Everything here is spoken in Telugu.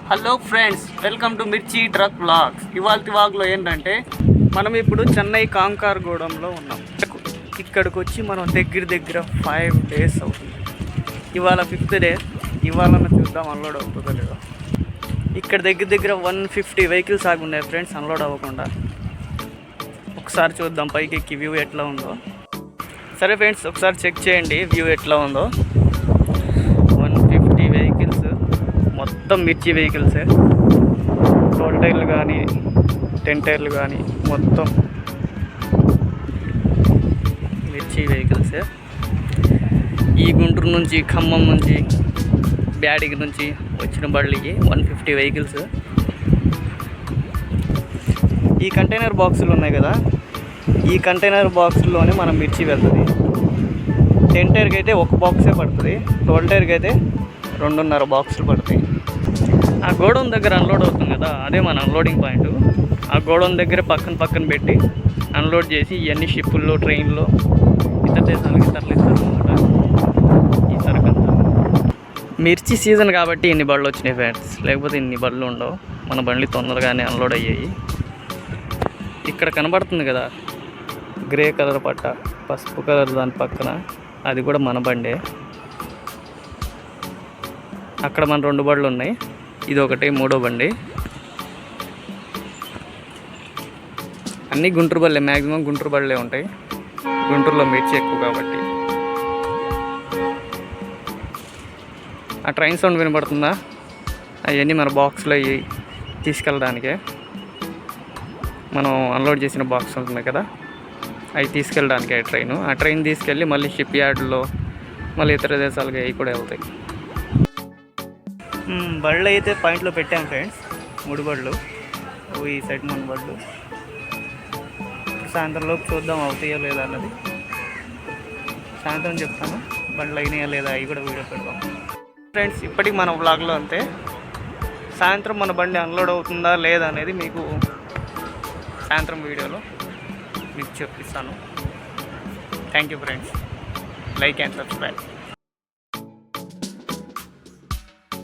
హలో ఫ్రెండ్స్, వెల్కమ్ టు మిర్చి ట్రక్ వ్లాగ్స్. ఇవాళ వ్లాగ్లో ఏంటంటే మనం ఇప్పుడు చెన్నై కాంకార్గూడెంలో ఉన్నాం. ఇక్కడికి వచ్చి మనం దగ్గర 5 days అవుతుంది. ఇవాళ 5th డే. ఇవాళ చూద్దాం అన్లోడ్ అవుతుందో లేదో. ఇక్కడ దగ్గర 150 వెహికల్స్ ఆగి ఉన్నాయి ఫ్రెండ్స్, అన్లోడ్ అవ్వకుండా. ఒకసారి చూద్దాం పైకి ఎక్కి వ్యూ ఎట్లా ఉందో. సరే ఫ్రెండ్స్, ఒకసారి చెక్ చేయండి వ్యూ ఎట్లా ఉందో. 150 వెహికల్స్, మొత్తం మిర్చి వెహికల్సే. 12 టైర్లు కానీ 10 టైర్లు కానీ మొత్తం మిర్చి వెహికల్సే. ఈ గుంటూరు నుంచి, ఖమ్మం నుంచి, బ్యాడిగి నుంచి వచ్చిన బళ్ళకి 150 వెహికల్స్. ఈ కంటైనర్ బాక్సులు ఉన్నాయి కదా, ఈ కంటైనర్ బాక్సుల్లోనే మనం మిర్చి వెళ్తుంది. 10 టైర్కి అయితే 1 బాక్సే పడుతుంది, 12 టైర్కి అయితే 2.5 బాక్సులు పడతాయి. ఆ గోడౌన్ దగ్గర అన్లోడ్ అవుతుంది కదా, అదే మన అన్లోడింగ్ పాయింట్. ఆ గోడౌన్ దగ్గర పక్కన పెట్టి అన్లోడ్ చేసి ఇవన్నీ షిప్పుల్లో, ట్రైన్లో ఇతర దేశాలకి తరలిస్తారు అన్నమాట. ఈ సరుకంతా మిర్చి సీజన్ కాబట్టి ఇన్ని బళ్ళు వచ్చినాయి ఫ్రెండ్స్, లేకపోతే ఇన్ని బళ్ళు ఉండవు. మన బండ్లు తొందరగానే అన్లోడ్ అయ్యాయి. ఇక్కడ కనబడుతుంది కదా గ్రే కలర్ పట్ట, పసుపు కలర్ దాని పక్కన, అది కూడా మన బండే. అక్కడ మన 2 బండ్లు ఉన్నాయి, ఇది ఒకటి 3వ బండి. అన్నీ గుంటూరు బళ్ళే, మ్యాక్సిమం గుంటూరు బళ్ళే ఉంటాయి. గుంటూరులో మిర్చి ఎక్కువ కాబట్టి. ఆ ట్రైన్ సౌండ్ వినపడుతుందా? అవన్నీ మన బాక్స్లో అవి తీసుకెళ్ళడానికే. మనం అన్లోడ్ చేసిన బాక్స్ ఉంటుంది కదా, అవి తీసుకెళ్ళడానికి ఆ ట్రైన్ తీసుకెళ్ళి మళ్ళీ షిప్ యార్డ్లో, మళ్ళీ ఇతర దేశాలకి అవి కూడా వెళ్తాయి. బళ్ళు అయితే పాయింట్లో పెట్టాం ఫ్రెండ్స్, 3 బళ్ళు. ఈ సైడ్ 3 బళ్ళు. సాయంత్రంలోపు చూద్దాం అవుతాయో లేదా అన్నది. సాయంత్రం చెప్తాను బండ్లు అయినాయా లేదా, అవి కూడా వీడియో పెడతాం ఫ్రెండ్స్. ఇప్పటికి మన వ్లాగ్లో అంతే. సాయంత్రం మన బండి అన్లోడ్ అవుతుందా లేదా అనేది మీకు సాయంత్రం వీడియోలో మీకు చూపిస్తాను. Thank you friends. Like and subscribe.